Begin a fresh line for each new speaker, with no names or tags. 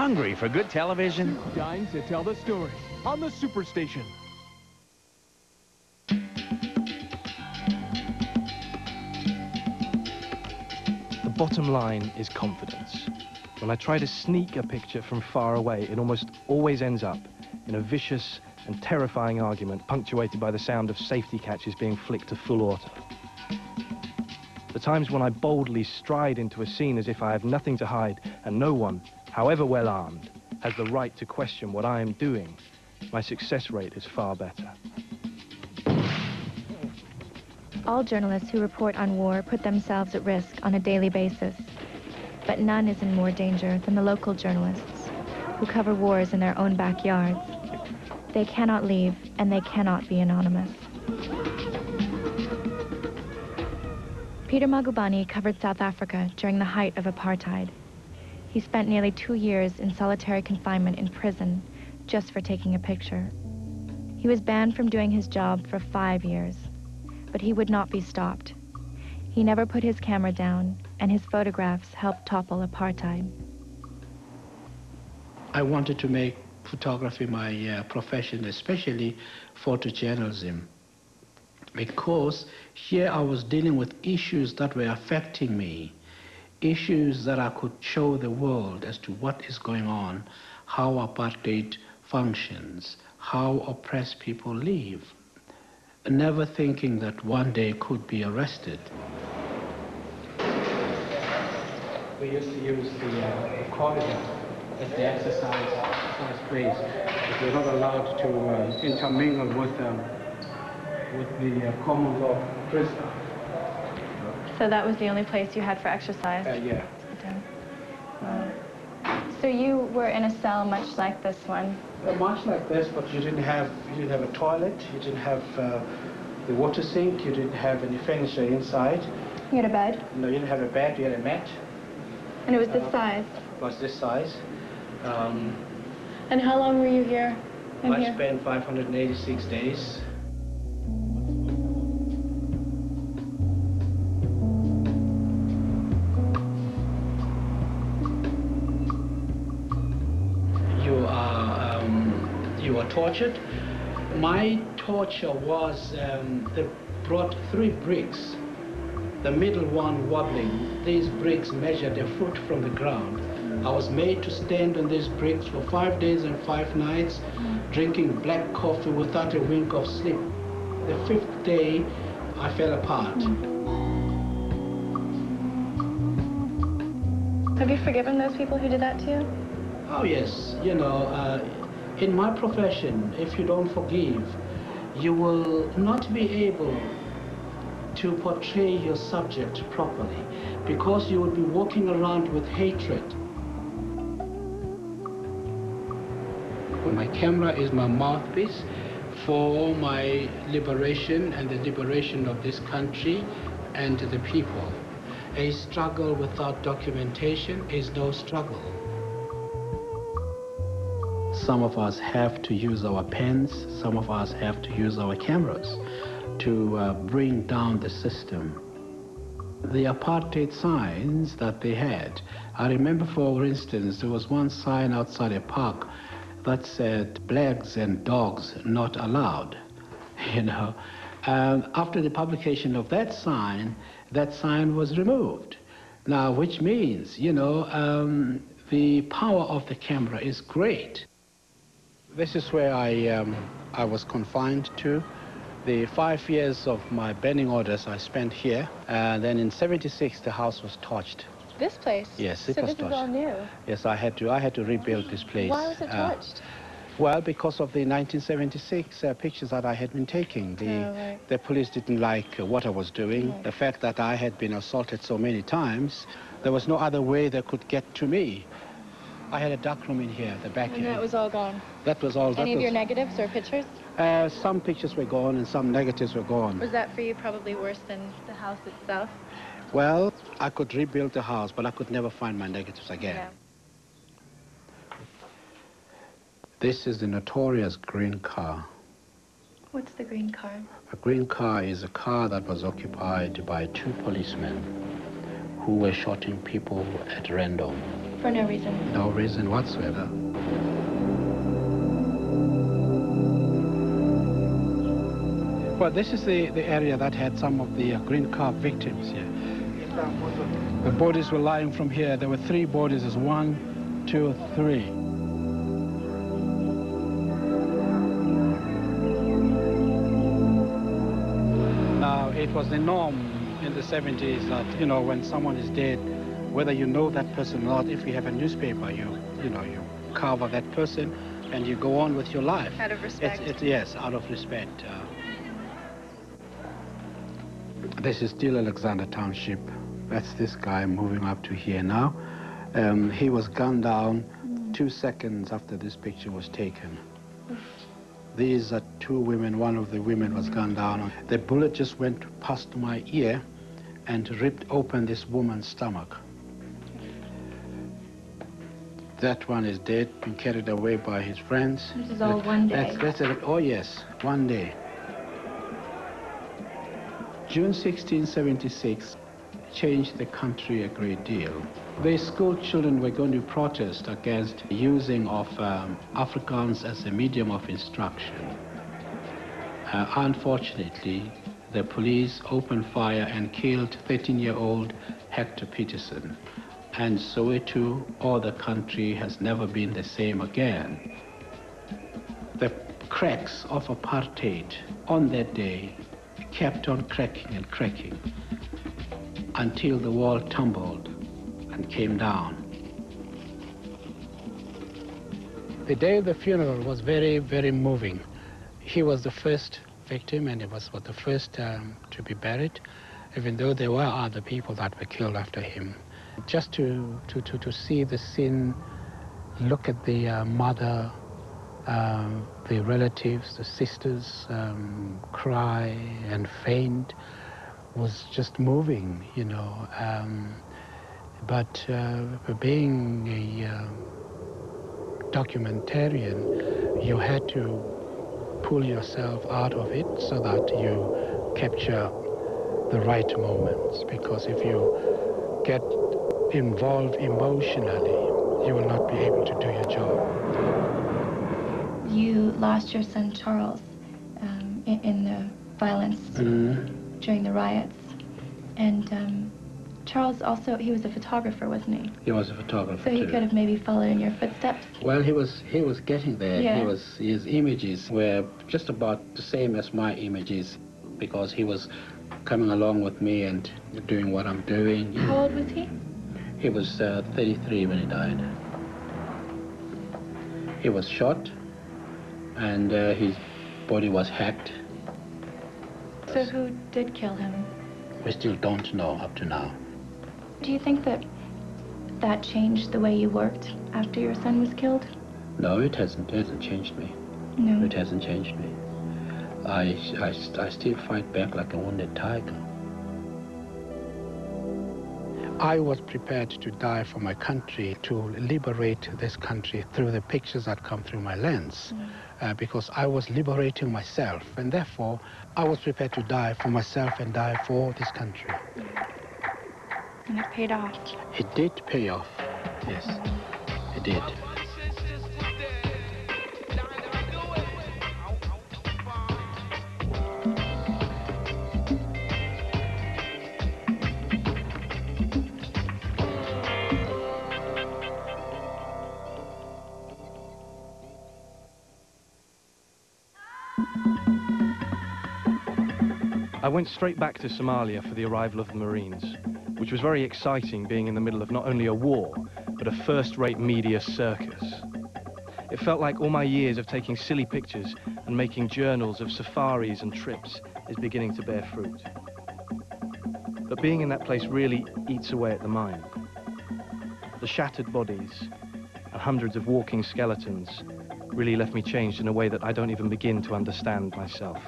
Hungry for good television?
Dying to tell the story on the Superstation.
The bottom line is confidence. When I try to sneak a picture from far away, it almost always ends up in a vicious and terrifying argument punctuated by the sound of safety catches being flicked to full auto. The times when I boldly stride into a scene as if I have nothing to hide and no one, however well armed, has the right to question what I am doing, my success rate is far better.
All journalists who report on war put themselves at risk on a daily basis. But none is in more danger than the local journalists who cover wars in their own backyards. They cannot leave, and they cannot be anonymous. Peter Magubani covered South Africa during the height of apartheid. He spent nearly 2 years in solitary confinement in prison just for taking a picture. He was banned from doing his job for 5 years, but he would not be stopped. He never put his camera down, and his photographs helped topple apartheid.
I wanted to make photography my profession, especially photojournalism, because here I was dealing with issues that were affecting me, issues that I could show the world as to what is going on, how apartheid functions, how oppressed people live, never thinking that one day could be arrested. We used to use the corridor as the exercise place, but we're not allowed to intermingle with the common law prisoner.
So that was the only place you had for exercise?
Yeah.
So you were in a cell much like this one?
Much like this, but you didn't have a toilet, you didn't have the water sink, you didn't have any furniture inside.
You had a bed?
No, you didn't have a bed, you had a mat.
And it was this size?
It was this size.
And how long were you here?
I spent 586 days. You are tortured. My torture was they brought 3 bricks, the middle one wobbling. These bricks measured a foot from the ground. I was made to stand on these bricks for 5 days and 5 nights, drinking black coffee without a wink of sleep. The 5th day, I fell apart.
Have you forgiven those people who did that to you?
Oh yes, you know, in my profession, if you don't forgive, you will not be able to portray your subject properly, because you will be walking around with hatred. My camera is my mouthpiece for my liberation and the liberation of this country and the people. A struggle without documentation is no struggle. Some of us have to use our pens, some of us have to use our cameras to bring down the system. The apartheid signs that they had, I remember, for instance, there was one sign outside a park that said blacks and dogs not allowed, you know. After the publication of that sign was removed. Now, which means, you know, the power of the camera is great. This is where I was confined to. The 5 years of my banning orders I spent here, and then in '76 the house was torched.
This place?
Yes, it was torched.
So this is all new?
Yes, I had to rebuild this place.
Why was it torched?
Well, because of the 1976 pictures that I had been taking. The police didn't like what I was doing. Right. The fact that I had been assaulted so many times, there was no other way they could get to me. I had a darkroom in here, the back end.
And that was all gone?
That was all.
Any of your negatives or pictures?
Some pictures were gone and some negatives were gone.
Was that for you probably worse than the house itself?
Well, I could rebuild the house, but I could never find my negatives again. Yeah. This is the notorious green car.
What's the green car?
A green car is a car that was occupied by 2 policemen who were shooting people at random.
For no reason?
No reason whatsoever. Well, this is the area that had some of the green carp victims here. The bodies were lying from here. There were 3 bodies, as 1, 2, 3. Now, it was the norm in the 70s that, you know, when someone is dead, whether you know that person or not, if you have a newspaper, you cover that person and you go on with your life.
Out of respect.
Yes, out of respect. This is still Alexander Township. That's this guy moving up to here now. He was gunned down 2 seconds after this picture was taken. These are 2 women. One of the women was gunned down. The bullet just went past my ear and ripped open this woman's stomach. That one is dead, been carried away by his friends.
This is all one day.
Oh yes, one day. June 1676 changed the country a great deal. The school children were going to protest against using of Afrikaans as a medium of instruction. Unfortunately, the police opened fire and killed 13-year-old Hector Peterson. And Soweto, or the country, has never been the same again. The cracks of apartheid on that day kept on cracking and cracking until the wall tumbled and came down. The day of the funeral was very, very moving. He was the first victim and he was the first to be buried, even though there were other people that were killed after him. Just to see the scene, look at the mother, the relatives, the sisters cry and faint was just moving, you know. But being a documentarian, you had to pull yourself out of it so that you capture the right moments, because if you get involved emotionally, you will not be able to do your job.
You lost your son Charles in the violence during the riots, and Charles also, he was a photographer, wasn't he?
He was a photographer.
So he
too.
could have maybe followed in your footsteps.
Well, he was getting there.
Yeah.
His images were just about the same as my images, because he was coming along with me and doing what I'm doing.
How old was he?
He was 33 when he died. He was shot and his body was hacked.
So who did kill him?
We still don't know up to now.
Do you think that changed the way you worked after your son was killed?
No, it hasn't. It hasn't changed me.
No.
It hasn't changed me. I still fight back like a wounded tiger. I was prepared to die for my country, to liberate this country through the pictures that come through my lens, because I was liberating myself, and therefore I was prepared to die for myself and die for this country.
And it paid off.
It did pay off, yes, it did.
I went straight back to Somalia for the arrival of the Marines, which was very exciting, being in the middle of not only a war, but a first-rate media circus. It felt like all my years of taking silly pictures and making journals of safaris and trips is beginning to bear fruit. But being in that place really eats away at the mind. The shattered bodies and hundreds of walking skeletons really left me changed in a way that I don't even begin to understand myself.